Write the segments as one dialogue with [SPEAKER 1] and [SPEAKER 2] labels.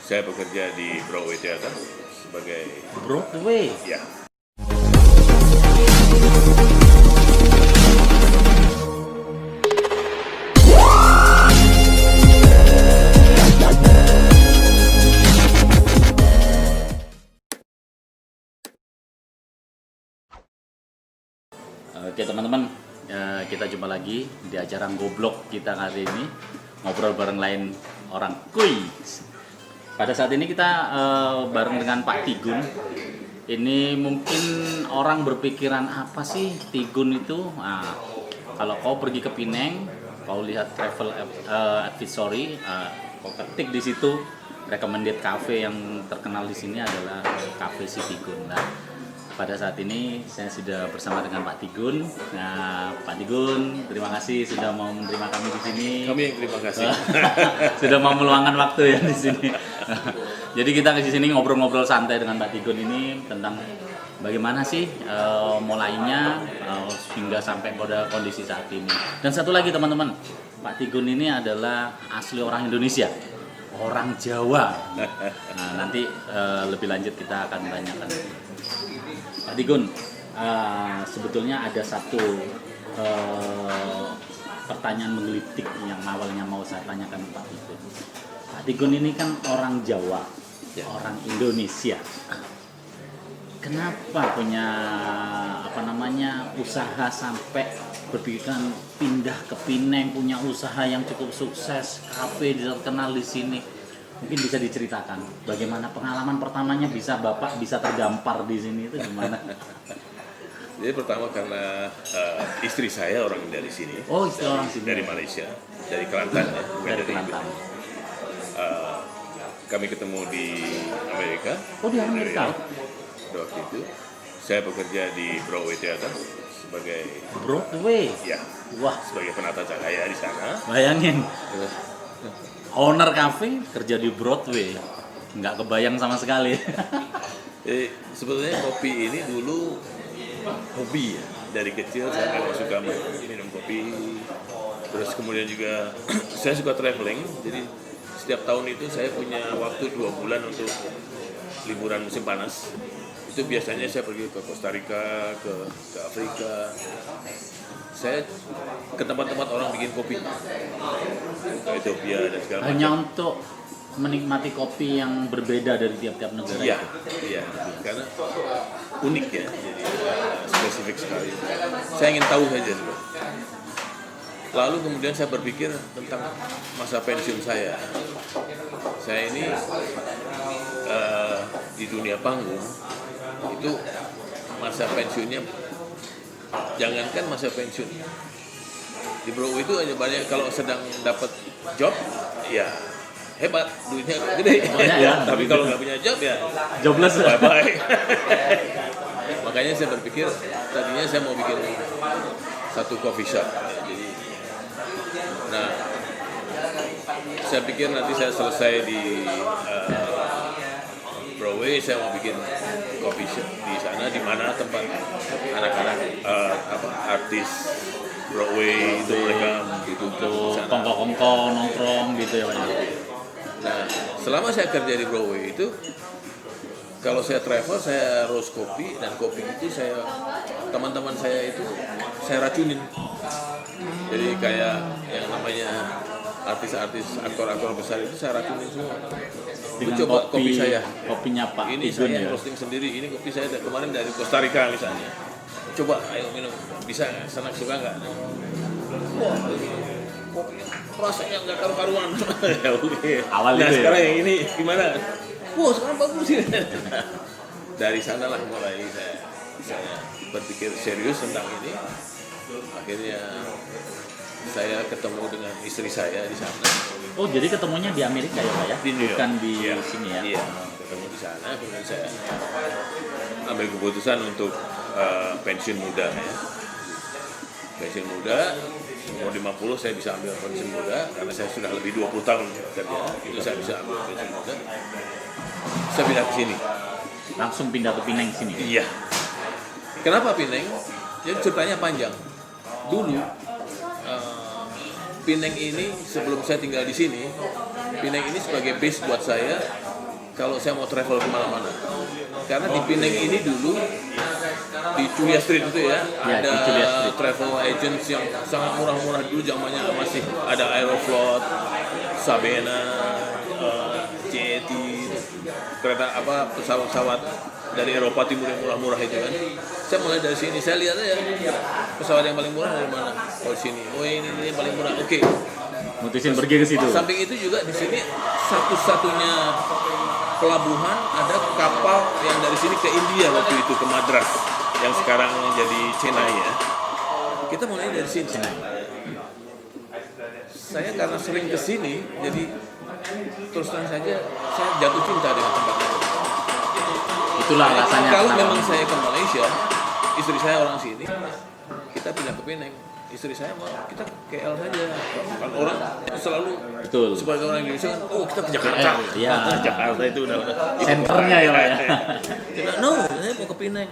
[SPEAKER 1] Saya bekerja di Broadway Theater sebagai
[SPEAKER 2] Broadway.
[SPEAKER 1] ya.
[SPEAKER 2] Oke teman-teman, kita jumpa lagi di acara Goblok kita hari ini, ngobrol bareng lain orang kuis. Pada saat ini kita bareng dengan Pak Tigun. Ini mungkin orang berpikiran apa sih Tigun itu? Nah, kalau kau pergi ke Pineng, kau lihat travel advisory, kau ketik di situ recommended cafe yang terkenal di sini adalah Cafe Si Tigun. Nah, pada saat ini saya sudah bersama dengan Pak Tigun. Nah, Pak Tigun, terima kasih sudah mau menerima kami di sini.
[SPEAKER 1] Kami yang terima kasih.
[SPEAKER 2] Sudah mau meluangkan waktu ya di sini. Jadi kita ke sini ngobrol-ngobrol santai dengan Pak Tigun ini tentang bagaimana sih mulainya hingga sampai pada kondisi saat ini. Dan satu lagi teman-teman, Pak Tigun ini adalah asli orang Indonesia, orang Jawa. Nah, nanti lebih lanjut kita akan tanyakan. Pak Tigun, sebetulnya ada satu pertanyaan menggelitik yang awalnya mau saya tanyakan Pak Tigun. Pak Tigun ini kan orang Jawa, orang Indonesia. Kenapa punya usaha sampai berpikiran pindah ke Pineng, punya usaha yang cukup sukses, kafe terkenal di sini? Mungkin bisa diceritakan bagaimana pengalaman pertamanya Bapak bisa terdampar di sini itu gimana?
[SPEAKER 1] Jadi pertama karena istri saya orang dari sini.
[SPEAKER 2] Oh, istri orang sini.
[SPEAKER 1] Dari Malaysia, dari Kelantan ya.
[SPEAKER 2] Dari Kelantan.
[SPEAKER 1] Kami ketemu di Amerika.
[SPEAKER 2] Oh, di Amerika.
[SPEAKER 1] Waktu itu saya bekerja di Broadway Theater sebagai
[SPEAKER 2] Broadway.
[SPEAKER 1] ya,
[SPEAKER 2] Wah,
[SPEAKER 1] sebagai penata cahaya di sana.
[SPEAKER 2] bayangin. Owner cafe kerja di Broadway, nggak kebayang sama sekali.
[SPEAKER 1] Sebetulnya kopi ini dulu hobi ya. Dari kecil saya memang suka minum kopi. Terus kemudian juga saya suka traveling. Jadi setiap tahun itu saya punya waktu 2 bulan untuk liburan musim panas. Itu biasanya saya pergi ke Costa Rica, ke Afrika. Saya ke tempat-tempat orang bikin kopi, ke Ethiopia dan segala macam.
[SPEAKER 2] Hanya untuk menikmati kopi yang berbeda dari tiap-tiap negara.
[SPEAKER 1] Iya, iya, karena unik ya, jadi spesifik sekali. Saya ingin tahu saja dulu. Lalu kemudian saya berpikir tentang masa pensiun saya. Saya ini di dunia panggung itu masa pensiunnya. Jangankan masa pensiun, di Broadway itu hanya banyak kalau sedang dapat job, ya hebat, duitnya gede.
[SPEAKER 2] Ya,
[SPEAKER 1] tapi kalau nggak punya job ya
[SPEAKER 2] jobless.
[SPEAKER 1] bye bye. Makanya saya berpikir tadinya saya mau bikin satu coffee shop. Jadi, nah saya pikir nanti saya selesai di Broadway, saya mau bikin coffee shop di sana, di mana tempat anak-anak artis Broadway itu mereka
[SPEAKER 2] Untuk kongko-kongko nongkrong gitu ya Pak.
[SPEAKER 1] Nah, selama saya kerja di Broadway itu, kalau saya travel saya roast kopi, dan kopi itu teman-teman saya itu saya racunin. Jadi kayak yang namanya artis-artis, aktor-aktor besar itu saya racunin semua.
[SPEAKER 2] Dengan
[SPEAKER 1] Coba kopi saya.
[SPEAKER 2] Kopinya Pak
[SPEAKER 1] Ini
[SPEAKER 2] Tigun
[SPEAKER 1] saya
[SPEAKER 2] ya.
[SPEAKER 1] roasting sendiri. Ini kopi saya kemarin dari Costa Rica misalnya. Coba, ayo minum. Bisa, senang, suka nggak? Wah, kopi rasanya nggak karu-karuan. Ya oke.
[SPEAKER 2] Awal
[SPEAKER 1] nah
[SPEAKER 2] itu
[SPEAKER 1] sekarang
[SPEAKER 2] ya?
[SPEAKER 1] yang ini gimana? Wah, sekarang bagus sih. Dari sanalah mulai saya berpikir serius tentang ini. Akhirnya saya ketemu dengan istri saya di sana.
[SPEAKER 2] Oh, jadi ketemunya di Amerika ya Pak ya?
[SPEAKER 1] Di New York.
[SPEAKER 2] Bukan di
[SPEAKER 1] Iya,
[SPEAKER 2] sini ya?
[SPEAKER 1] Iya, ketemu di sana. Kemudian saya ambil keputusan untuk pensiun muda ya. Pensiun muda, umur 50 saya bisa ambil pensiun muda karena saya sudah lebih 20 tahun kerja. Itu saya bisa ambil pensiun muda. Saya pindah ke sini.
[SPEAKER 2] Langsung pindah ke Pineng sini?
[SPEAKER 1] Iya. Kenapa Pineng? Jadi ceritanya panjang. Dulu Pineng ini sebelum saya tinggal di sini, Pineng ini sebagai base buat saya kalau saya mau travel kemana-mana. Karena di Penang ini dulu di Chulia Street itu ya,
[SPEAKER 2] Ya,
[SPEAKER 1] ada
[SPEAKER 2] di Chulia Street.
[SPEAKER 1] travel agents yang sangat murah-murah dulu zamannya masih ada Aeroflot, Sabena, JET, kereta apa pesawat-pesawat dari Eropa Timur yang murah-murah itu kan. Saya mulai dari sini, saya lihat aja pesawat yang paling murah dari mana. Oh sini, oh ini yang paling murah. Oke.
[SPEAKER 2] Mutusin pergi ke situ.
[SPEAKER 1] Samping itu juga di sini satu-satunya pelabuhan ada kapal yang dari sini ke India waktu itu ke Madras yang sekarang jadi Chennai ya. Kita mulai dari sini. Saya karena sering ke sini, jadi terus terang saja saya jatuh cinta dengan tempat ini.
[SPEAKER 2] Itulah alasannya.
[SPEAKER 1] Kalau
[SPEAKER 2] kenapa.
[SPEAKER 1] memang saya ke Malaysia, istri saya orang sini, kita pindah ke Penang. Istri saya mau kita ke KL saja. Kan orang selalu
[SPEAKER 2] Betul.
[SPEAKER 1] sebagai orang Indonesia kan, oh kita ke Jakarta.
[SPEAKER 2] Iya.
[SPEAKER 1] Jakarta itu udah.
[SPEAKER 2] Senternya ya, Pak ya.
[SPEAKER 1] Kita, no, saya mau ke Penang.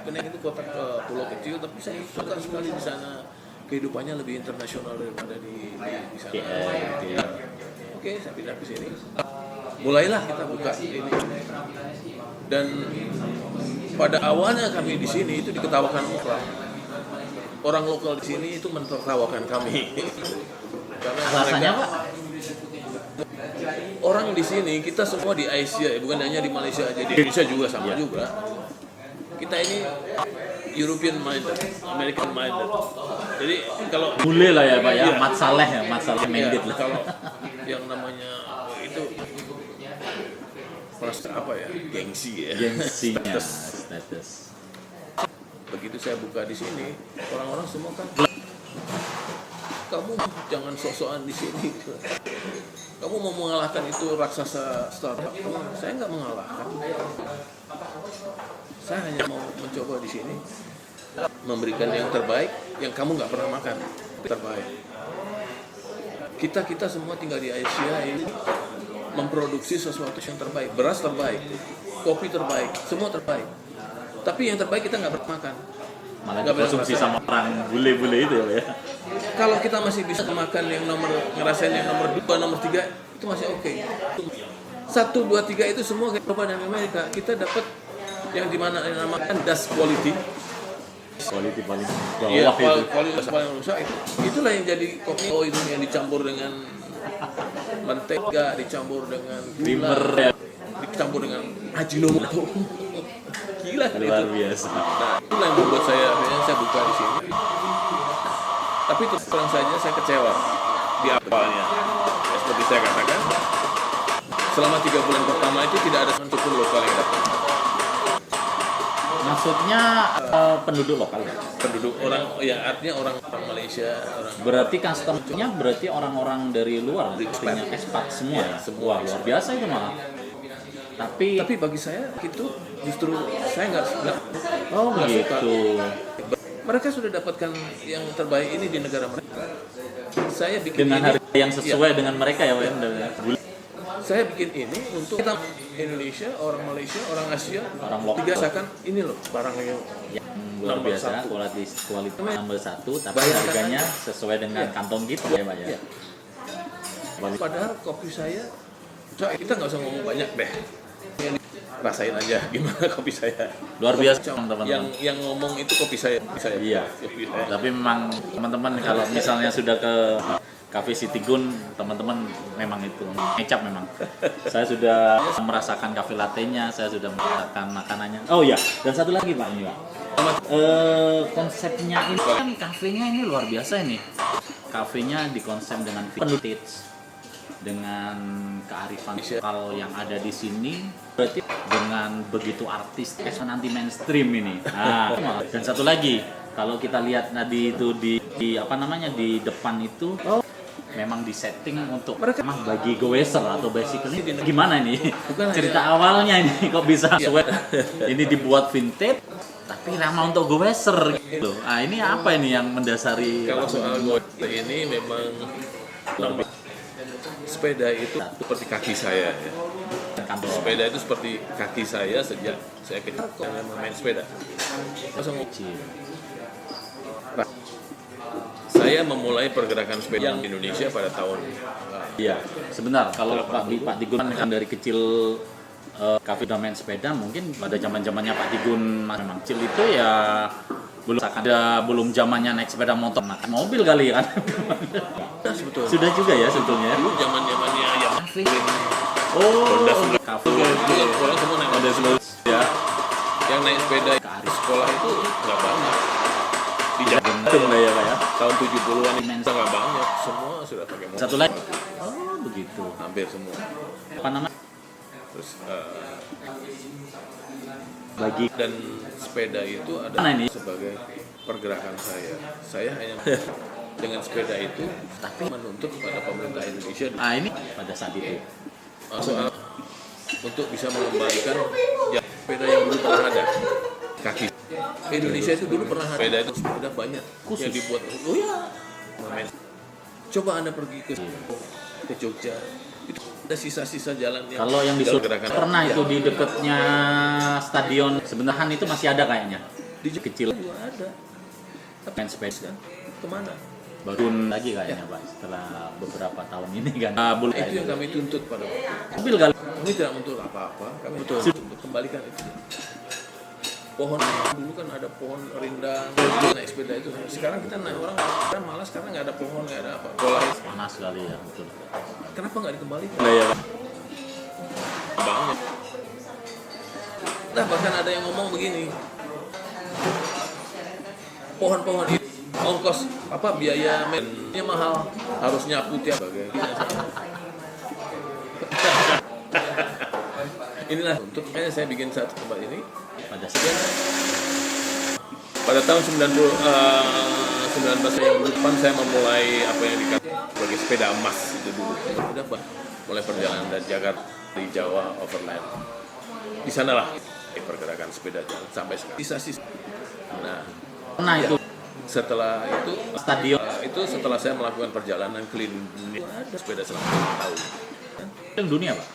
[SPEAKER 1] Penang itu kota pulau kecil, tapi saya suka sekali di sana. Kehidupannya lebih internasional daripada di sana. Oke, saya pindah ke sini. Mulailah kita buka ini. Dan pada awalnya kami di sini itu diketawakan orang lokal di sini itu menertawakan kami. Karena
[SPEAKER 2] Alasannya, Pak?
[SPEAKER 1] orang di sini kita semua di Asia, bukan hanya di Malaysia aja, di Indonesia juga sama juga. Kita ini European minded, American minded. Jadi kalau
[SPEAKER 2] Bule lah ya Pak ya,
[SPEAKER 1] Iya.
[SPEAKER 2] Mat Saleh ya, Mat Saleh minded lah.
[SPEAKER 1] kalau yang namanya itu merasa apa ya, gengsi ya.
[SPEAKER 2] Gengsinya,
[SPEAKER 1] Status.
[SPEAKER 2] status.
[SPEAKER 1] Begitu saya buka di sini, orang-orang semua kan, kamu jangan sok-sokan di sini. Kamu mau mengalahkan itu raksasa startup? Saya nggak mengalahkan. Saya hanya mau mencoba di sini, memberikan yang terbaik, yang kamu nggak pernah makan, terbaik. Kita semua tinggal di Asia ini memproduksi sesuatu yang terbaik, beras terbaik, kopi terbaik, semua terbaik. Tapi yang terbaik kita nggak pernah makan.
[SPEAKER 2] Malah
[SPEAKER 1] Nggak pernah
[SPEAKER 2] dikonsumsi
[SPEAKER 1] ngerasain.
[SPEAKER 2] sama orang bule-bule itu ya Pak ya.
[SPEAKER 1] Kalau kita masih bisa makan yang ngerasain yang nomor 2, nomor 3, itu masih oke. 1, 2, 3 itu semua kayak Eropa dan Amerika. Kita dapat yang dimana dinamakan dust quality.
[SPEAKER 2] Quality paling
[SPEAKER 1] Iya,
[SPEAKER 2] bawah itu.
[SPEAKER 1] kualitas paling rusak itu. Itulah yang jadi kopi. Oh, itu yang dicampur dengan mentega, dicampur dengan
[SPEAKER 2] Creamer
[SPEAKER 1] gula,
[SPEAKER 2] ya.
[SPEAKER 1] dicampur dengan ajinomoto. Gila kan
[SPEAKER 2] Luar
[SPEAKER 1] itu.
[SPEAKER 2] biasa.
[SPEAKER 1] Nah, itulah yang membuat akhirnya saya buka di sini. Tapi terus terang saja saya kecewa di awalnya. Ya, seperti saya katakan, selama 3 bulan pertama itu tidak ada satupun lokal yang datang.
[SPEAKER 2] Maksudnya penduduk lokal ya?
[SPEAKER 1] Penduduk orang, ya artinya orang Malaysia, orang
[SPEAKER 2] Berarti customer-nya berarti orang-orang dari luar,
[SPEAKER 1] Expat.
[SPEAKER 2] artinya expat semua.
[SPEAKER 1] Iya, semua.
[SPEAKER 2] Wah, luar biasa itu malah. Tapi
[SPEAKER 1] bagi saya itu justru saya nggak
[SPEAKER 2] oh
[SPEAKER 1] nggak suka.
[SPEAKER 2] gitu.
[SPEAKER 1] Mereka sudah dapatkan yang terbaik ini di negara mereka. Saya bikin
[SPEAKER 2] Dengan
[SPEAKER 1] ini,
[SPEAKER 2] harga yang sesuai dengan mereka ya Pak ya.
[SPEAKER 1] saya bikin ini untuk kita Indonesia, orang Malaysia, orang Asia,
[SPEAKER 2] Orang lokal.
[SPEAKER 1] digasakan ini loh barang yang
[SPEAKER 2] Yang luar
[SPEAKER 1] Nomor
[SPEAKER 2] biasa,
[SPEAKER 1] satu.
[SPEAKER 2] kualitas nomor 1, tapi
[SPEAKER 1] Bayangkan
[SPEAKER 2] harganya
[SPEAKER 1] aja.
[SPEAKER 2] sesuai dengan
[SPEAKER 1] Iya.
[SPEAKER 2] kantong kita ya Pak ya.
[SPEAKER 1] Iya. Padahal kopi saya, kita nggak usah ngomong banyak deh. Rasain aja gimana kopi saya.
[SPEAKER 2] Luar biasa
[SPEAKER 1] Yang
[SPEAKER 2] teman-teman.
[SPEAKER 1] yang ngomong itu kopi saya.
[SPEAKER 2] Iya.
[SPEAKER 1] Kopi saya.
[SPEAKER 2] Tapi memang teman-teman kalau misalnya sudah ke Cafe City Gun, teman-teman memang itu ngecap memang. Saya sudah merasakan cafe latte-nya, saya sudah merasakan makanannya. Oh iya, dan satu lagi Pak ini Pak. Konsepnya ini kan kafenya ini luar biasa ini. Kafenya dikonsep dengan vintage, dengan kearifan lokal yang ada di sini, berarti dengan begitu artistis anti mainstream ini. Nah, dan satu lagi, kalau kita lihat tadi itu di apa namanya di depan itu, memang disetting untuk memang bagi goeser atau basically gimana ini
[SPEAKER 1] Bukan
[SPEAKER 2] cerita awalnya ini kok bisa sesuai ini dibuat vintage tapi ramah untuk goeser gitu. Nah ini apa ini yang mendasari
[SPEAKER 1] Kalau soal gue ini memang sepeda itu seperti kaki saya ya.
[SPEAKER 2] kantor
[SPEAKER 1] Sepeda itu seperti kaki saya sejak saya kecil main sepeda. Langsung
[SPEAKER 2] kecil?
[SPEAKER 1] saya saya memulai pergerakan sepeda di Indonesia pada tahun
[SPEAKER 2] Iya, sebentar. Kalau Pak Tigun kan dari kecil kafe udah main sepeda, mungkin pada zaman-zamannya Pak Tigun memang kecil itu ya belum zamannya naik sepeda motor, naik mobil kali kan.
[SPEAKER 1] sebetulnya.
[SPEAKER 2] Sudah juga ya sebetulnya.
[SPEAKER 1] Dulu zaman-zamannya yang
[SPEAKER 2] Kafe. Oh, kafe.
[SPEAKER 1] itu kan sekolah semua naik
[SPEAKER 2] Ada seluruh ya.
[SPEAKER 1] yang naik sepeda di sekolah itu nggak banyak. Di zaman
[SPEAKER 2] Betul lah ya Pak ya.
[SPEAKER 1] tahun 70-an itu nggak banyak, semua sudah pakai motor.
[SPEAKER 2] Satu lagi. Oh, begitu.
[SPEAKER 1] Hampir semua.
[SPEAKER 2] Apa namanya?
[SPEAKER 1] Terus
[SPEAKER 2] Bagi
[SPEAKER 1] dan sepeda itu ada
[SPEAKER 2] mana ini?
[SPEAKER 1] sebagai pergerakan saya. Saya hanya dengan sepeda itu tapi menuntut kepada pemerintah Indonesia
[SPEAKER 2] ini pada saat itu.
[SPEAKER 1] soal untuk bisa mengembalikan sepeda yang dulu pernah ada kaki. Indonesia itu dulu pernah ada sepeda itu sepeda banyak
[SPEAKER 2] Khusus.
[SPEAKER 1] yang dibuat. Oh ya, coba Anda pergi ke Jogja, itu ada sisa-sisa jalan yang
[SPEAKER 2] Kalau yang di
[SPEAKER 1] gerakan
[SPEAKER 2] pernah itu di dekatnya stadion sebenarnya itu masih ada kayaknya.
[SPEAKER 1] di
[SPEAKER 2] Kecil
[SPEAKER 1] juga ada. Tapi
[SPEAKER 2] main sepeda.
[SPEAKER 1] kan kemana?
[SPEAKER 2] Baru lagi kayaknya Pak setelah beberapa tahun ini kan.
[SPEAKER 1] Itu yang kami tuntut pada waktu itu.
[SPEAKER 2] Mobil kali.
[SPEAKER 1] Kami tidak menuntut apa-apa, kami tuntut untuk kembalikan itu. Pohon dulu kan ada pohon rindang, naik sepeda itu. Sekarang kita naik orang kan malas karena nggak ada pohon, nggak ada apa. Pola
[SPEAKER 2] Panas sekali ya betul.
[SPEAKER 1] kenapa nggak dikembalikan?
[SPEAKER 2] Ya,
[SPEAKER 1] Banyak. Nah bahkan ada yang ngomong begini, pohon-pohon itu ongkos apa biaya mainnya mahal, harus nyapu tiap bagai. Inilah untuk makanya saya bikin satu tempat ini.
[SPEAKER 2] pada saat
[SPEAKER 1] Pada tahun 19 yang depan saya memulai apa yang dikatakan sebagai sepeda emas itu dulu. Sudah mulai perjalanan dari Jakarta di Jawa overland. Di sanalah pergerakan sepeda jalan sampai sekarang. Sisa-sisa. Nah,
[SPEAKER 2] pernah itu
[SPEAKER 1] setelah itu
[SPEAKER 2] stadion
[SPEAKER 1] setelah saya melakukan perjalanan keliling dunia ada sepeda selama 2 tahun.
[SPEAKER 2] dunia Pak.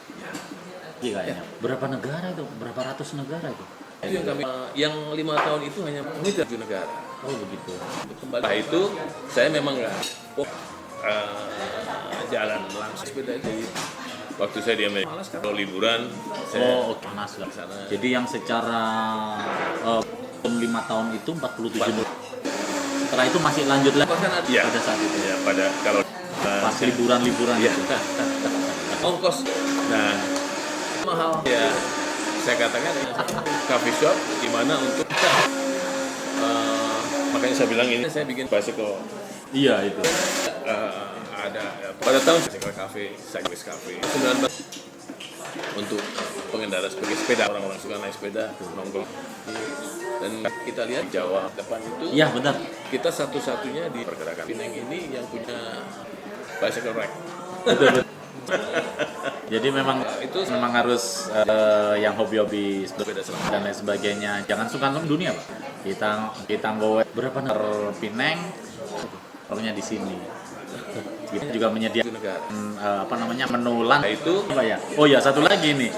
[SPEAKER 2] Iya kayaknya. Berapa negara itu? Berapa ratus negara itu?
[SPEAKER 1] Itu yang kami yang 5 tahun itu hanya kami 7 negara.
[SPEAKER 2] Oh begitu.
[SPEAKER 1] Untuk kembali. Nah itu saya memang nggak jalan langsung sepeda itu. Waktu saya di Amerika, kalau liburan saya
[SPEAKER 2] Oh, oke. Panas lah.
[SPEAKER 1] sana.
[SPEAKER 2] Jadi yang secara 5 tahun itu 47 setelah itu masih lanjut lagi
[SPEAKER 1] bahkan ada
[SPEAKER 2] pada saat itu
[SPEAKER 1] ya pada kalau
[SPEAKER 2] pas liburan-liburan
[SPEAKER 1] ya
[SPEAKER 2] itu.
[SPEAKER 1] ongkos nah mahal ya saya katakan coffee shop di mana untuk makanya saya bilang ini saya bikin bicycle
[SPEAKER 2] Iya itu.
[SPEAKER 1] ada pada tahun bicycle cafe cyclist cafe 19 untuk pengendara sebagai sepeda orang-orang suka naik sepeda nongkrong dan kita lihat Jawa depan itu
[SPEAKER 2] Iya benar.
[SPEAKER 1] kita satu-satunya di pergerakan Pineng ini yang punya bicycle rack.
[SPEAKER 2] Betul. Jadi memang itu memang harus yang hobi-hobi sepeda dan lain sebagainya. Jangan suka nonton dunia Pak. Kita nggowe berapa negara Pineng, pokoknya di sini. Kita juga menyediakan menu lunch.
[SPEAKER 1] Nah, itu
[SPEAKER 2] apa ya? Oh ya satu lagi nih.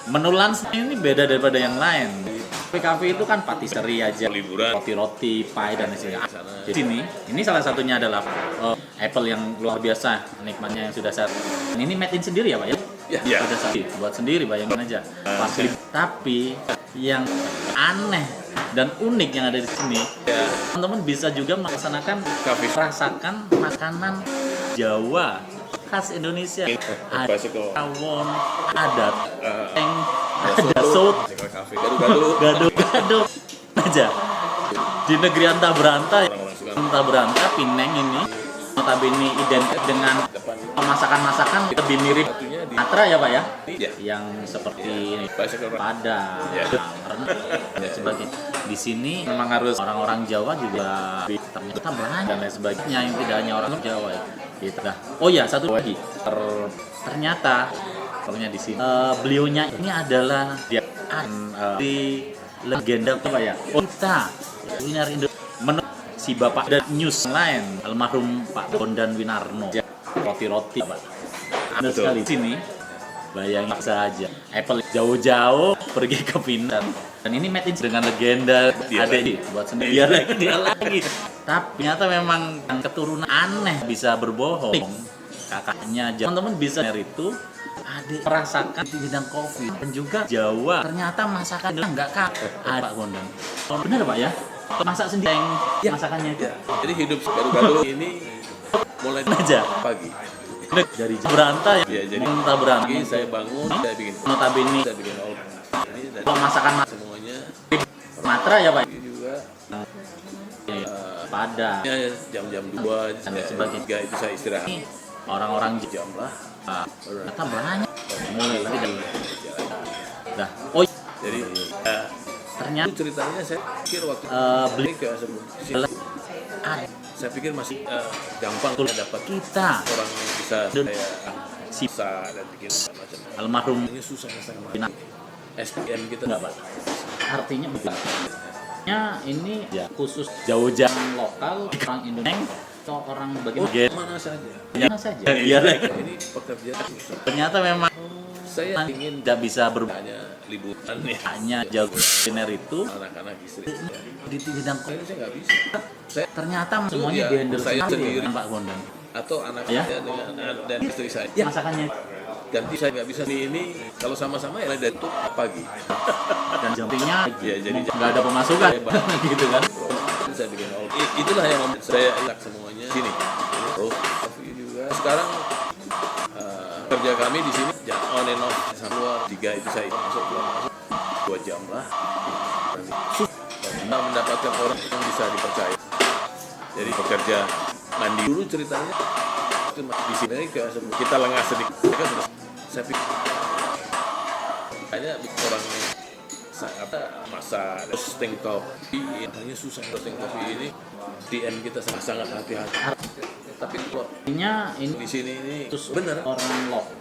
[SPEAKER 2] Menu lunch ini beda daripada yang lain. Kafe itu kan patisserie aja,
[SPEAKER 1] liburan
[SPEAKER 2] roti-roti, pie dan lain sebagainya. Di sini, ini salah satunya adalah apple yang luar biasa nikmatnya yang sudah saya. Ini made in sendiri ya Pak ya?
[SPEAKER 1] ya.
[SPEAKER 2] Pada saat itu, buat sendiri bayangin aja. Tapi yang aneh dan unik yang ada di sini, teman-teman bisa juga melaksanakan merasakan makanan Jawa khas Indonesia. Ada rawon, ada ada soto, gado-gado aja. Di negeri antah berantah Pineng ini notabene identik dengan masakan-masakan lebih mirip Sumatera ya Pak ya? Yang seperti Padang, dan sebagainya. Di sini memang harus orang-orang Jawa juga ternyata banyak dan lain sebagainya yang tidak hanya orang Jawa ya. Gitu dah. Oh ya satu lagi ternyata pokoknya di sini beliaunya ini adalah dia di legenda apa ya? Oh kita kuliner Indonesia menurut si Bapak dan news lain almarhum Pak Bondan Winarno roti-roti Pak. Ada sekali di sini Bayangin saja, Apple jauh-jauh pergi ke Pintar. Dan ini made in dengan legenda adek buat sendiri dia lagi. Tapi ternyata memang yang keturunan aneh bisa berbohong. Kakaknya teman-teman bisa dari itu adek merasakan di bidang kopi dan juga Jawa. Ternyata masakan dia nggak ada Pak Gondang. Benar Pak ya? Masak sendiri yang masakannya itu.
[SPEAKER 1] Jadi hidup gaduh-gaduh ini mulai
[SPEAKER 2] aja
[SPEAKER 1] pagi.
[SPEAKER 2] Dari berantai
[SPEAKER 1] Ya, jadi
[SPEAKER 2] minta berantai.
[SPEAKER 1] pagi saya bangun, saya bikin
[SPEAKER 2] Notabene
[SPEAKER 1] saya bikin all. Ini dari
[SPEAKER 2] kalau masakan
[SPEAKER 1] semuanya
[SPEAKER 2] Matra ya Pak.
[SPEAKER 1] ini juga
[SPEAKER 2] Padang.
[SPEAKER 1] ya, jam-jam 2
[SPEAKER 2] Dan
[SPEAKER 1] jam
[SPEAKER 2] sebagainya.
[SPEAKER 1] 3 itu saya istirahat.
[SPEAKER 2] Orang-orang
[SPEAKER 1] Jam lah.
[SPEAKER 2] ternyata banyak. Mulai lagi dari dah. Oh
[SPEAKER 1] Jadi
[SPEAKER 2] ternyata
[SPEAKER 1] itu ceritanya saya pikir waktu
[SPEAKER 2] beli
[SPEAKER 1] ke sebelum
[SPEAKER 2] ada
[SPEAKER 1] saya pikir masih gampang dapat
[SPEAKER 2] kita
[SPEAKER 1] orang yang bisa saya sisa dan bikin macam
[SPEAKER 2] almarhum
[SPEAKER 1] ini susah sama
[SPEAKER 2] Bina.
[SPEAKER 1] SPM kita
[SPEAKER 2] Enggak Pak. Artinya begitu. Ini ya khusus jauh-jauh lokal orang Indonesia atau orang bagaimana
[SPEAKER 1] mana saja
[SPEAKER 2] mana saja biar
[SPEAKER 1] ini pekerjaan susah.
[SPEAKER 2] ternyata memang
[SPEAKER 1] Saya ingin
[SPEAKER 2] tidak bisa
[SPEAKER 1] hanya liburan ya
[SPEAKER 2] hanya jago kuliner itu
[SPEAKER 1] anak-anak istri
[SPEAKER 2] di bidang
[SPEAKER 1] saya nggak bisa saya
[SPEAKER 2] ternyata semuanya
[SPEAKER 1] ya,
[SPEAKER 2] dihandle
[SPEAKER 1] saya sendiri.
[SPEAKER 2] dengan Pak Gondang.
[SPEAKER 1] atau anak
[SPEAKER 2] Ya.
[SPEAKER 1] saya dengan dan istri saya
[SPEAKER 2] Masakannya
[SPEAKER 1] ganti saya nggak bisa ini kalau sama-sama ya dari itu pagi
[SPEAKER 2] dan jampinya
[SPEAKER 1] Ya, jadi
[SPEAKER 2] nggak ada pemasukan gitu kan.
[SPEAKER 1] saya bikin all itulah yang membuat saya enak semuanya sini terus juga sekarang kerja kami di sini ya, on and off sampai keluar 3 itu saya masuk keluar masuk 2 jam lah kita mendapatkan orang yang bisa dipercaya jadi pekerja mandi dulu ceritanya itu di sini kita lengah sedikit kan saya pikir hanya orang sangat masa roasting kopi hanya susah roasting kopi ini DM kita sangat hati-hati tapi kalau
[SPEAKER 2] Artinya ini
[SPEAKER 1] di sini ini
[SPEAKER 2] terus
[SPEAKER 1] benar
[SPEAKER 2] orang lokal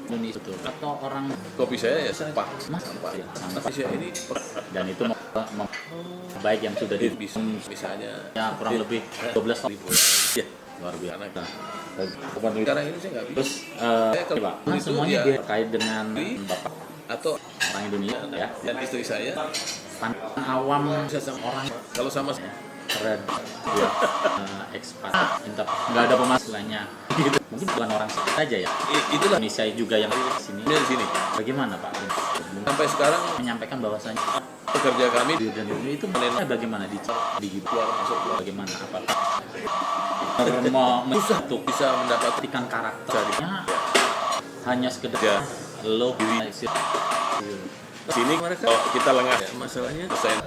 [SPEAKER 2] Indonesia itu atau orang
[SPEAKER 1] kopi saya ya sampah
[SPEAKER 2] Mas,
[SPEAKER 1] sampah
[SPEAKER 2] ya, sampah.
[SPEAKER 1] tapi saya ini
[SPEAKER 2] dan itu baik yang sudah di
[SPEAKER 1] bisa misalnya
[SPEAKER 2] ya kurang lebih 12 tahun
[SPEAKER 1] ya
[SPEAKER 2] luar biasa.
[SPEAKER 1] Karena
[SPEAKER 2] Sekarang
[SPEAKER 1] sekarang ini saya nggak bisa
[SPEAKER 2] terus
[SPEAKER 1] kalau
[SPEAKER 2] Pak,
[SPEAKER 1] itu
[SPEAKER 2] semuanya
[SPEAKER 1] ya,
[SPEAKER 2] dia terkait dengan Bapak
[SPEAKER 1] atau
[SPEAKER 2] orang Indonesia ya.
[SPEAKER 1] dan istri saya
[SPEAKER 2] Pandangan awam
[SPEAKER 1] bisa sama
[SPEAKER 2] orang
[SPEAKER 1] kalau sama
[SPEAKER 2] keren ya, ekspat nggak ada pemasukannya gitu. Mungkin bukan orang saja ya.
[SPEAKER 1] itulah
[SPEAKER 2] Indonesia juga yang di sini.
[SPEAKER 1] ini di sini
[SPEAKER 2] Bagaimana Pak?
[SPEAKER 1] sampai sekarang
[SPEAKER 2] Menyampaikan bahwasanya
[SPEAKER 1] pekerja kami
[SPEAKER 2] dia dan itu bagaimana di
[SPEAKER 1] keluar masuk keluar
[SPEAKER 2] bagaimana apakah
[SPEAKER 1] susah untuk bisa mendapatkan
[SPEAKER 2] memperhatikan karakternya hanya sekedar
[SPEAKER 1] Ya.
[SPEAKER 2] lo
[SPEAKER 1] sini mereka kita lengah ya, masalahnya saya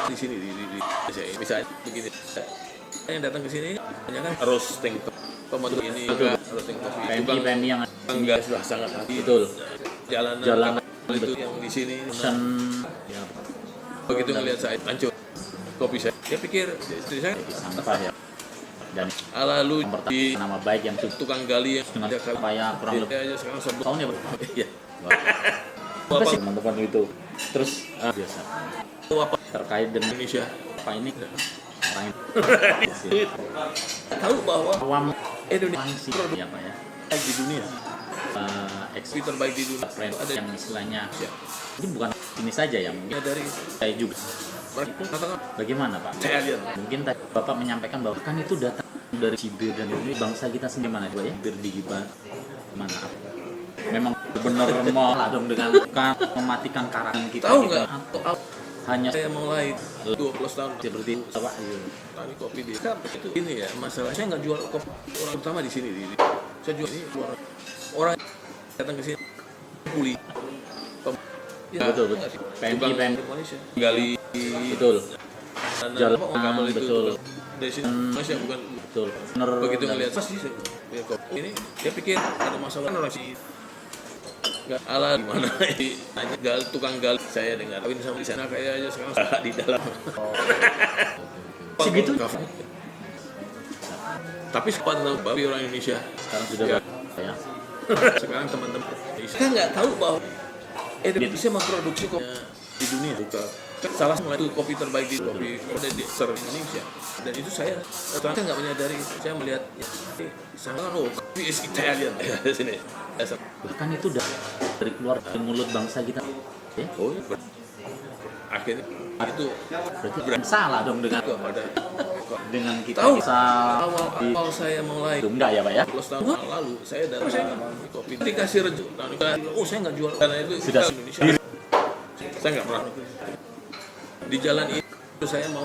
[SPEAKER 1] di sini di saya misalnya begini saya yang datang ke sini banyak kan roasting pemetuk ini juga roasting kopi tukang
[SPEAKER 2] PMI yang
[SPEAKER 1] enggak sudah sangat hati
[SPEAKER 2] betul
[SPEAKER 1] jalanan itu yang di sini
[SPEAKER 2] sen ya,
[SPEAKER 1] begitu ngelihat saya hancur kopi saya dia pikir istri saya
[SPEAKER 2] sampah ya dan
[SPEAKER 1] ala lu
[SPEAKER 2] yang pertama
[SPEAKER 1] di
[SPEAKER 2] nama baik yang sudah
[SPEAKER 1] tukang gali yang
[SPEAKER 2] dengan
[SPEAKER 1] ada kali
[SPEAKER 2] upaya kurang lebih
[SPEAKER 1] aja sekarang sebut
[SPEAKER 2] tahun ya
[SPEAKER 1] iya
[SPEAKER 2] apa sih teman-teman itu terus biasa
[SPEAKER 1] apa
[SPEAKER 2] terkait dengan
[SPEAKER 1] Indonesia
[SPEAKER 2] apa ini orang
[SPEAKER 1] tahu bahwa
[SPEAKER 2] awam
[SPEAKER 1] Indonesia
[SPEAKER 2] produk ya Pak ya
[SPEAKER 1] di dunia
[SPEAKER 2] ekspor
[SPEAKER 1] terbaik di dunia
[SPEAKER 2] brand
[SPEAKER 1] ada
[SPEAKER 2] yang istilahnya
[SPEAKER 1] ya.
[SPEAKER 2] ini bukan ini saja ya mungkin
[SPEAKER 1] dari
[SPEAKER 2] saya juga
[SPEAKER 1] mereka katakan
[SPEAKER 2] bagaimana Pak
[SPEAKER 1] saya lihat
[SPEAKER 2] mungkin tadi Bapak menyampaikan bahwa kan itu datang dari Cibir dan ini bangsa kita sendiri mana Pak ya Cibir di Giban mana apa memang benar mau dong dengan mematikan karakter kita
[SPEAKER 1] tahu
[SPEAKER 2] gitu.
[SPEAKER 1] nggak
[SPEAKER 2] Atau hanya
[SPEAKER 1] saya mulai 20 tahun
[SPEAKER 2] seperti itu Pak
[SPEAKER 1] kami kopi di kan itu ini ya masalah saya nggak jual kopi orang pertama di sini saya jual ini orang datang ke sini kuli
[SPEAKER 2] betul PMI
[SPEAKER 1] Malaysia gali
[SPEAKER 2] betul
[SPEAKER 1] jalan
[SPEAKER 2] jalan betul
[SPEAKER 1] dari sini Malaysia bukan
[SPEAKER 2] betul benar
[SPEAKER 1] begitu ngelihat pas sih ini dia pikir ada masalah orang sih nggak ala gimana gal tukang gal saya dengar kawin sama di sana kayak aja sekarang di dalam
[SPEAKER 2] segitu
[SPEAKER 1] tapi sempat tahu babi orang Indonesia
[SPEAKER 2] sekarang sudah
[SPEAKER 1] Ya.
[SPEAKER 2] ya
[SPEAKER 1] sekarang teman-teman kita nggak tahu bahwa Indonesia memproduksi kopi di dunia juga salah mulai itu kopi terbaik di kopi di Indonesia, dan itu saya nggak menyadari, saya melihat sangat kopi is Italian ya sini.
[SPEAKER 2] Bahkan itu dari keluar dari mulut bangsa kita. Ya?
[SPEAKER 1] Oh ya, akhirnya itu
[SPEAKER 2] Berarti salah dong dengan kita
[SPEAKER 1] tahu
[SPEAKER 2] bisa
[SPEAKER 1] awal saya mulai
[SPEAKER 2] itu enggak ya Pak ya?
[SPEAKER 1] 10 tahun lalu saya datang kopi dikasih reju, saya nggak jual karena itu
[SPEAKER 2] Sudah
[SPEAKER 1] di Indonesia. Saya nggak pernah di jalan itu, saya mau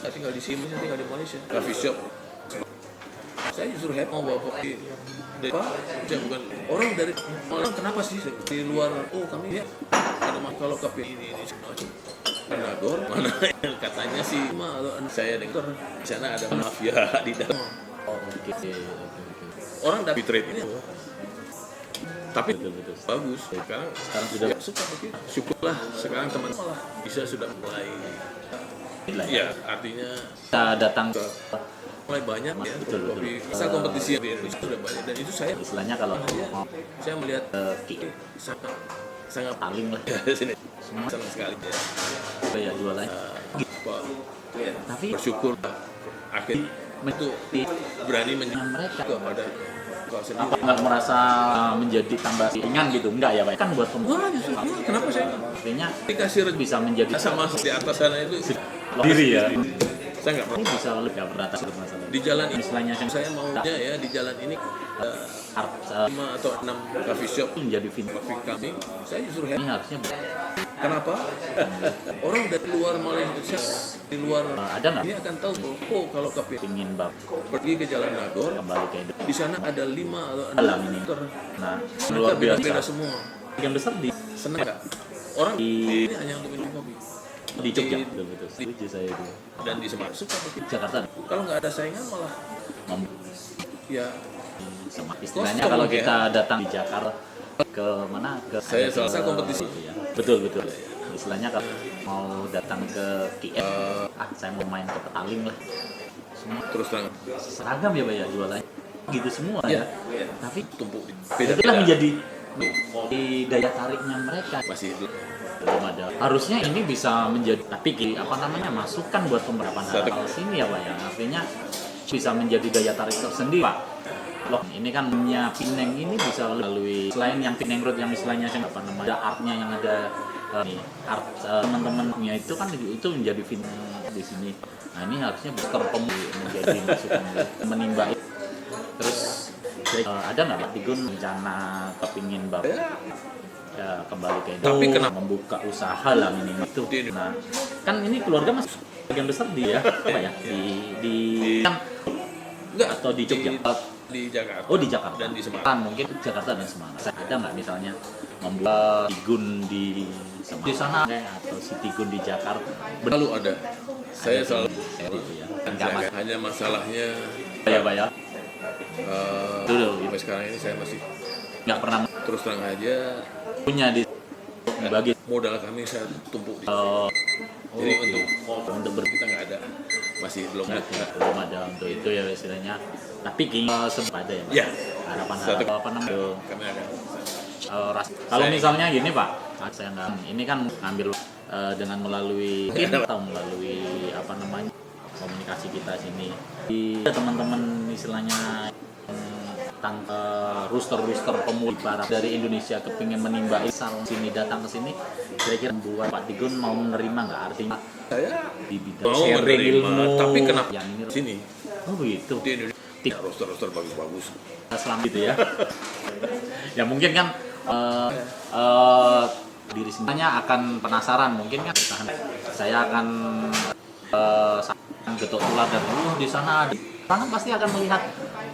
[SPEAKER 1] saya tinggal di sini, saya tinggal di Malaysia, coffee shop. Saya justru mau bawa kopi dari saya bukan orang dari orang, kenapa sih di luar, oh kami ya ada kalau kopi ini macam Nagor mana yang katanya sih saya dengar di sana ada mafia di dalam.
[SPEAKER 2] Oke.
[SPEAKER 1] Orang dapat trade ini tapi
[SPEAKER 2] Betul.
[SPEAKER 1] bagus. Sekarang
[SPEAKER 2] sudah
[SPEAKER 1] suka begitu. Syukurlah sekarang teman malah bisa sudah mulai. Ya artinya
[SPEAKER 2] kita datang
[SPEAKER 1] mulai banyak ya.
[SPEAKER 2] Betul.
[SPEAKER 1] Bisa kompetisi di Indonesia sudah banyak, dan itu saya
[SPEAKER 2] istilahnya kalau mau
[SPEAKER 1] saya melihat sangat
[SPEAKER 2] paling lah
[SPEAKER 1] sini
[SPEAKER 2] semua
[SPEAKER 1] senang sekali ya.
[SPEAKER 2] ya jualan. Tapi
[SPEAKER 1] Bersyukur akhirnya itu berani
[SPEAKER 2] dengan mereka
[SPEAKER 1] kepada kau
[SPEAKER 2] apa
[SPEAKER 1] sendiri.
[SPEAKER 2] nggak merasa menjadi tambah ringan gitu enggak ya Pak? Kan buat
[SPEAKER 1] Wah, justru kenapa saya
[SPEAKER 2] artinya
[SPEAKER 1] dikasih reju
[SPEAKER 2] bisa menjadi
[SPEAKER 1] sama di atas sana itu
[SPEAKER 2] diri ya.
[SPEAKER 1] saya nggak pernah
[SPEAKER 2] Ini bisa lebih beratas masalah.
[SPEAKER 1] di jalan ini.
[SPEAKER 2] Istilahnya
[SPEAKER 1] Saya maunya ya di jalan ini
[SPEAKER 2] art
[SPEAKER 1] 5 atau 6 coffee shop
[SPEAKER 2] menjadi vintage.
[SPEAKER 1] coffee kami, saya justru
[SPEAKER 2] Ini harusnya
[SPEAKER 1] kenapa orang dari luar Malaysia, di luar
[SPEAKER 2] ada nggak
[SPEAKER 1] ini akan tahu oh kalau kopi
[SPEAKER 2] ingin bab
[SPEAKER 1] pergi ke Jalan Nagor,
[SPEAKER 2] kembali ke Indonesia.
[SPEAKER 1] di sana ada 5 atau 6
[SPEAKER 2] Alam ini. Nah, luar
[SPEAKER 1] beda
[SPEAKER 2] biasa.
[SPEAKER 1] semua.
[SPEAKER 2] Yang besar di
[SPEAKER 1] Senang nggak orang
[SPEAKER 2] Di-
[SPEAKER 1] ini hanya untuk minum kopi
[SPEAKER 2] Jogja. Betul. Setuju saya itu.
[SPEAKER 1] dan di Semarang suka begitu.
[SPEAKER 2] Jakarta
[SPEAKER 1] Kalau nggak ada saingan malah ya
[SPEAKER 2] sama istilahnya
[SPEAKER 1] Kosong
[SPEAKER 2] kalau
[SPEAKER 1] ya.
[SPEAKER 2] kita datang di Jakarta ke mana ke
[SPEAKER 1] Saya
[SPEAKER 2] ke-
[SPEAKER 1] selesai kompetisi.
[SPEAKER 2] ya. Betul istilahnya kalau mau datang ke KL saya mau main ke Petaling lah semua
[SPEAKER 1] terus terang
[SPEAKER 2] seragam ya Pak ya jualannya gitu semua
[SPEAKER 1] ya,
[SPEAKER 2] ya tapi
[SPEAKER 1] tumpuk
[SPEAKER 2] itulah menjadi di daya tariknya mereka
[SPEAKER 1] masih itu
[SPEAKER 2] belum ada. Harusnya ini bisa menjadi tapi apa namanya masukan buat pemerapan hal sini ya Pak ya. Artinya bisa menjadi daya tarik tersendiri Pak. Loh, ini kan punya Pineng ini bisa melalui selain yang Pineng Road yang istilahnya apa namanya ada artnya yang ada art teman-temannya itu kan itu menjadi fin di sini. Nah ini harusnya terpemuli menjadi masukan menimba. Terus ada nggak Pak Tigun rencana kepingin Bapak ya, kembali ke Indonesia
[SPEAKER 1] Tapi kenapa?
[SPEAKER 2] membuka usaha lah minimal itu. Nah, kan ini keluarga Mas bagian besar di ya apa ya di kan
[SPEAKER 1] enggak
[SPEAKER 2] atau di Jogja
[SPEAKER 1] di Jakarta.
[SPEAKER 2] oh di Jakarta
[SPEAKER 1] dan di Semarang.
[SPEAKER 2] Kan mungkin Jakarta dan Semarang. Ada nggak misalnya membuat Tigun di Semarang di sana atau si Tigun di Jakarta?
[SPEAKER 1] Lalu ada. Saya selalu
[SPEAKER 2] gitu ya. Enggak mas
[SPEAKER 1] hanya masalahnya
[SPEAKER 2] ya Pak ya. Dulu
[SPEAKER 1] sampai sekarang ini saya masih
[SPEAKER 2] nggak pernah
[SPEAKER 1] terus terang aja
[SPEAKER 2] punya di bagi
[SPEAKER 1] modal kami saya tumpuk di jadi untuk kita nggak ada, masih belum
[SPEAKER 2] belum ada untuk itu ya istilahnya. Tapi sempat ada ya Pak?
[SPEAKER 1] Ya.
[SPEAKER 2] Harapan
[SPEAKER 1] Satu.
[SPEAKER 2] apa namanya?
[SPEAKER 1] kami akan
[SPEAKER 2] Kalau misalnya gini Pak, saya nggak, ini kan ngambil dengan melalui atau melalui apa namanya komunikasi kita sini di teman-teman istilahnya rooster pemuli barat dari Indonesia kepingin menimba isal sini datang ke sini kira-kira buat Pak Tigun mau menerima nggak artinya
[SPEAKER 1] saya
[SPEAKER 2] di bidang
[SPEAKER 1] mau
[SPEAKER 2] sharing
[SPEAKER 1] menerima,
[SPEAKER 2] ilmu
[SPEAKER 1] tapi kenapa
[SPEAKER 2] yang ini
[SPEAKER 1] sini
[SPEAKER 2] oh begitu
[SPEAKER 1] di Indonesia roster bagus-bagus.
[SPEAKER 2] Islam gitu ya. Ya mungkin kan diri sendirinya akan penasaran mungkin kan saya akan getok tular dan di sana ada tangan pasti akan melihat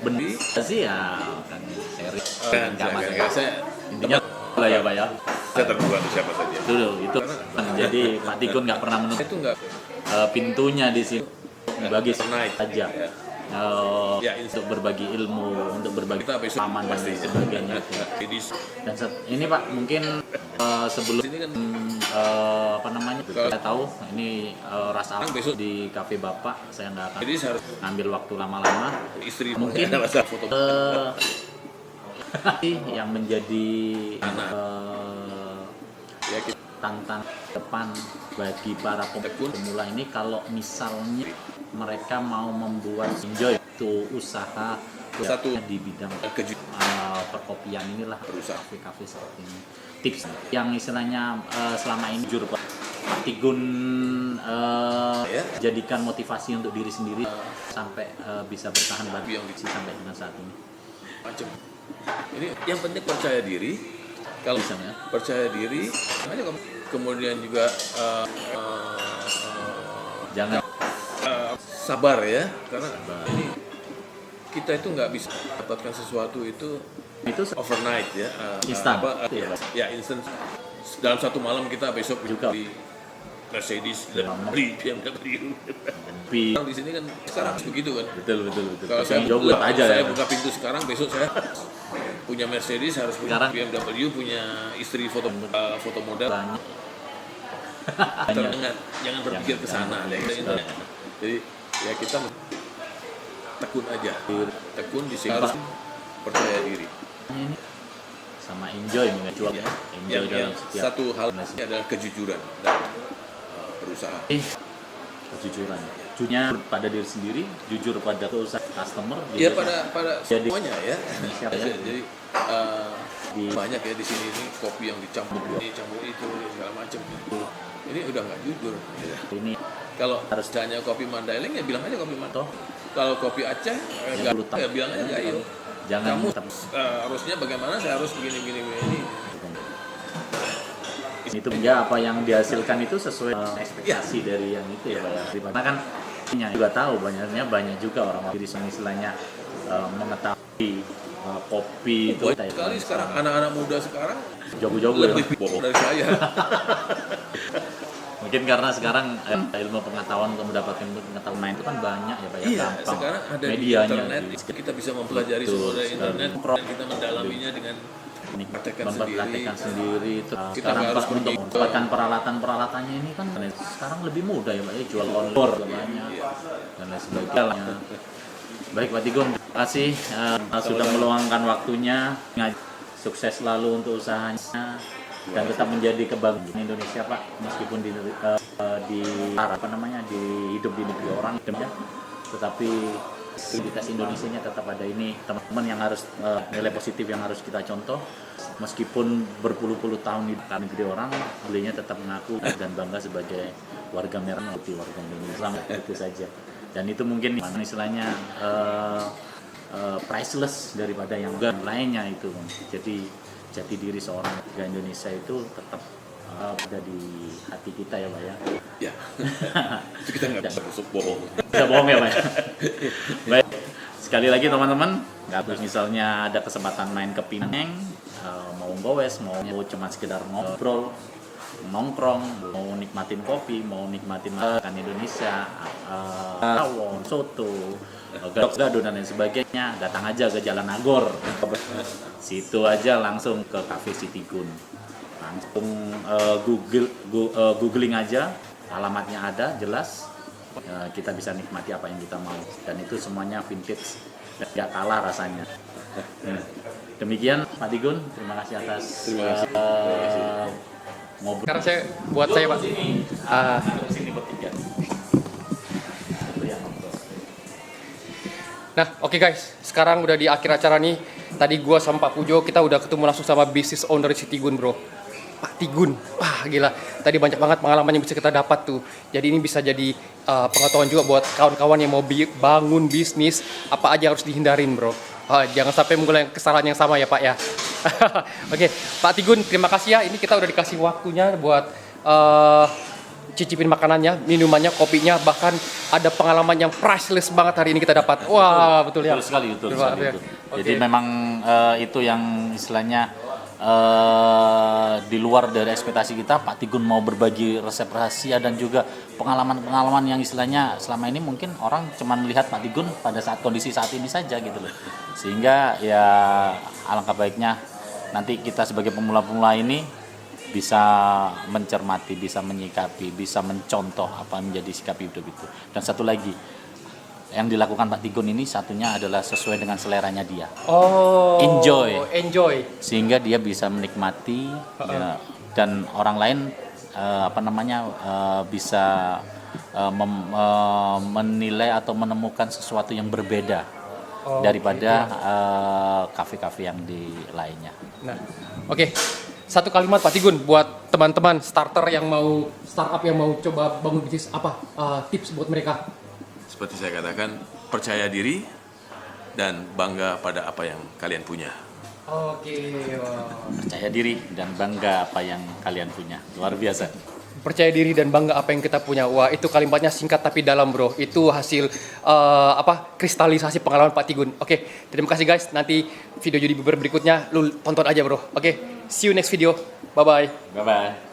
[SPEAKER 2] benih sih ya kan seri nggak masalah
[SPEAKER 1] Saya
[SPEAKER 2] intinya lah ya Pak ya
[SPEAKER 1] saya terbuka untuk siapa saja.
[SPEAKER 2] itu jadi Pak Tigun nggak pernah menutup
[SPEAKER 1] Itu nggak
[SPEAKER 2] pintunya di sini bagi
[SPEAKER 1] Naik.
[SPEAKER 2] saja
[SPEAKER 1] Ya,
[SPEAKER 2] untuk berbagi ilmu untuk berbagi
[SPEAKER 1] kita besok
[SPEAKER 2] pengalaman dan
[SPEAKER 1] pasti
[SPEAKER 2] sebagainya
[SPEAKER 1] Ini
[SPEAKER 2] dan ini Pak mungkin sebelum
[SPEAKER 1] ini kan
[SPEAKER 2] apa namanya saya tahu ini rasa
[SPEAKER 1] besok.
[SPEAKER 2] di kafe Bapak saya nggak akan
[SPEAKER 1] jadi harus
[SPEAKER 2] ngambil waktu lama-lama
[SPEAKER 1] istri
[SPEAKER 2] Mungkin,
[SPEAKER 1] ada masalah foto.
[SPEAKER 2] yang menjadi
[SPEAKER 1] Anak. Ya,
[SPEAKER 2] tantangan depan bagi para pemula ini kalau misalnya mereka mau membuat enjoy itu usaha
[SPEAKER 1] Satu
[SPEAKER 2] di bidang perkopian inilah,
[SPEAKER 1] berusaha
[SPEAKER 2] kafe-kafe seperti ini. Tips yang istilahnya selama ini jujur Pak Tigun jadikan motivasi untuk diri sendiri sampai bisa bertahan sampai dengan saat ini.
[SPEAKER 1] macam. Ini yang penting percaya diri. Kalau
[SPEAKER 2] Misalnya?
[SPEAKER 1] percaya diri, kemudian juga
[SPEAKER 2] Jangan
[SPEAKER 1] sabar ya, karena ini kita itu nggak bisa dapatkan sesuatu itu overnight ya,
[SPEAKER 2] Instan.
[SPEAKER 1] ya instan. Dalam satu malam kita besok
[SPEAKER 2] Juga.
[SPEAKER 1] beli Mercedes dan beli BMW.
[SPEAKER 2] lebih
[SPEAKER 1] Di sini kan sekarang begitu kan.
[SPEAKER 2] betul.
[SPEAKER 1] Kalau saya
[SPEAKER 2] Jomblo aja
[SPEAKER 1] saya
[SPEAKER 2] ya.
[SPEAKER 1] buka pintu sekarang, besok saya punya Mercedes, harus punya
[SPEAKER 2] Sekarang-
[SPEAKER 1] BMW, punya istri foto model.
[SPEAKER 2] Banyak.
[SPEAKER 1] Jangan berpikir ke sana deh. Jadi ya kita tekun aja, tekun di sini, harus percaya diri.
[SPEAKER 2] Ini sama enjoy mengejual
[SPEAKER 1] Ya.
[SPEAKER 2] enjoy dalam
[SPEAKER 1] Yang
[SPEAKER 2] setiap
[SPEAKER 1] satu hal ini adalah kejujuran dan berusaha.
[SPEAKER 2] kejujuran. Jujurnya pada diri sendiri, jujur pada usaha customer.
[SPEAKER 1] Ya
[SPEAKER 2] gitu.
[SPEAKER 1] pada
[SPEAKER 2] Jadi-
[SPEAKER 1] semuanya ya.
[SPEAKER 2] Siapa ya?
[SPEAKER 1] Jadi
[SPEAKER 2] Di-
[SPEAKER 1] banyak ya di sini ini kopi yang dicampur ini, campur itu segala macam. Ini udah nggak jujur. Ya.
[SPEAKER 2] Ini
[SPEAKER 1] Kalau harus tanya kopi Mandailing ya bilang aja kopi Mandailing.
[SPEAKER 2] toh
[SPEAKER 1] Kalau kopi Aceh
[SPEAKER 2] Ya, lu
[SPEAKER 1] ya bilang aja Gayo.
[SPEAKER 2] jangan
[SPEAKER 1] Kamu
[SPEAKER 2] tetap
[SPEAKER 1] harusnya bagaimana, saya harus begini.
[SPEAKER 2] itu ya apa yang dihasilkan itu sesuai ekspektasi dari yang itu ya Pak ya. Karena kan juga tahu banyak juga orang diri istilahnya mengetahui kopi itu
[SPEAKER 1] Banyak sekali sekarang anak-anak muda sekarang
[SPEAKER 2] jago-jago ya.
[SPEAKER 1] lebih bohong dari saya.
[SPEAKER 2] Mungkin karena sekarang ilmu pengetahuan untuk mendapatkan pengetahuan main itu kan banyak ya Pak ya.
[SPEAKER 1] Iya,
[SPEAKER 2] Gampang.
[SPEAKER 1] sekarang ada di
[SPEAKER 2] Medianya
[SPEAKER 1] internet, kita bisa mempelajari
[SPEAKER 2] Betul
[SPEAKER 1] semua dari
[SPEAKER 2] sekali.
[SPEAKER 1] internet dan kita mendalaminya dengan
[SPEAKER 2] memperhatikan sendiri itu
[SPEAKER 1] Kita
[SPEAKER 2] sekarang
[SPEAKER 1] nggak harus
[SPEAKER 2] Pak untuk
[SPEAKER 1] pergi.
[SPEAKER 2] mendapatkan peralatannya ini kan sekarang lebih mudah ya Pak ya, jual online banyak dan lain sebagainya. Baik Pak Tigun, terima kasih sudah meluangkan waktunya. Sukses selalu untuk usahanya dan tetap menjadi kebanggaan Indonesia Pak, meskipun di hidup di negeri orang tetapi identitas Indonesianya tetap ada. Ini teman-teman yang harus nilai positif yang harus kita contoh, meskipun berpuluh-puluh tahun di negeri orang, belinya tetap mengaku dan bangga sebagai warga merah putih, warga Indonesia. Itu saja, dan itu mungkin istilahnya priceless daripada yang lainnya itu. Jadi jati diri seorang warga Indonesia itu tetap ada di hati kita ya Pak ya.
[SPEAKER 1] Ya, itu kita nggak bisa busuk bohong.
[SPEAKER 2] Bisa bohong ya Pak ya. Baik, sekali lagi teman-teman, nggak harus misalnya ada kesempatan main ke Pineng, mau gowes, mau cuma sekedar ngobrol, nongkrong, mau nikmatin kopi, mau nikmatin makan Indonesia, rawon, soto, gado dan lain sebagainya, datang aja ke Jalan Nagor. Situ aja langsung ke Cafe Citigun. Langsung googling aja, alamatnya ada jelas, kita bisa nikmati apa yang kita mau, dan itu semuanya vintage dan gak kalah rasanya. Demikian Pak Tigun, terima kasih atas ngobrol.
[SPEAKER 3] Sekarang buat saya Pak.
[SPEAKER 2] Sini bertiga.
[SPEAKER 3] Nah, oke guys, sekarang udah di akhir acara nih. Tadi gua sama Pak Pujo, kita udah ketemu langsung sama business owner Citigun, bro. Pak Tigun, wah gila. Tadi banyak banget pengalaman yang bisa kita dapat tuh. Jadi ini bisa jadi pengetahuan juga buat kawan-kawan yang mau bangun bisnis, apa aja harus dihindarin, bro. Jangan sampai mengulangi kesalahan yang sama ya Pak ya. Oke, Pak Tigun, terima kasih ya. Ini kita udah dikasih waktunya buat cicipin makanannya, minumannya, kopinya, bahkan ada pengalaman yang priceless banget hari ini kita dapat. Wah, betul ya.
[SPEAKER 2] Betul sekali, betul
[SPEAKER 3] Betul,
[SPEAKER 2] sekali.
[SPEAKER 3] ya.
[SPEAKER 2] Betul.
[SPEAKER 3] Oke.
[SPEAKER 2] Jadi memang itu yang istilahnya di luar dari ekspektasi kita. Pak Tigun mau berbagi resep rahasia dan juga pengalaman-pengalaman yang istilahnya selama ini mungkin orang cuma melihat Pak Tigun pada saat kondisi saat ini saja gitu loh. Sehingga ya alangkah baiknya nanti kita sebagai pemula-pemula ini bisa mencermati, bisa menyikapi, bisa mencontoh apa menjadi sikap hidup itu. Dan satu lagi, yang dilakukan Pak Tigun ini satunya adalah sesuai dengan seleranya dia.
[SPEAKER 3] Oh,
[SPEAKER 2] Enjoy.
[SPEAKER 3] Enjoy.
[SPEAKER 2] Sehingga dia bisa menikmati ya, dan orang lain bisa menilai atau menemukan sesuatu yang berbeda daripada kafe-kafe yang di lainnya.
[SPEAKER 3] Nah, oke. Satu kalimat Pak Tigun buat teman-teman startup yang mau coba bangun bisnis, apa tips buat mereka?
[SPEAKER 1] Seperti saya katakan, percaya diri dan bangga pada apa yang kalian punya.
[SPEAKER 3] Oke.
[SPEAKER 2] Percaya diri dan bangga apa yang kalian punya. Luar biasa.
[SPEAKER 3] Percaya diri dan bangga apa yang kita punya. Wah, itu kalimatnya singkat tapi dalam, bro. Itu hasil kristalisasi pengalaman Pak Tigun. Oke, terima kasih guys. Nanti video jadi berikutnya lu tonton aja, bro. Oke, see you next video. Bye bye.
[SPEAKER 2] Bye bye.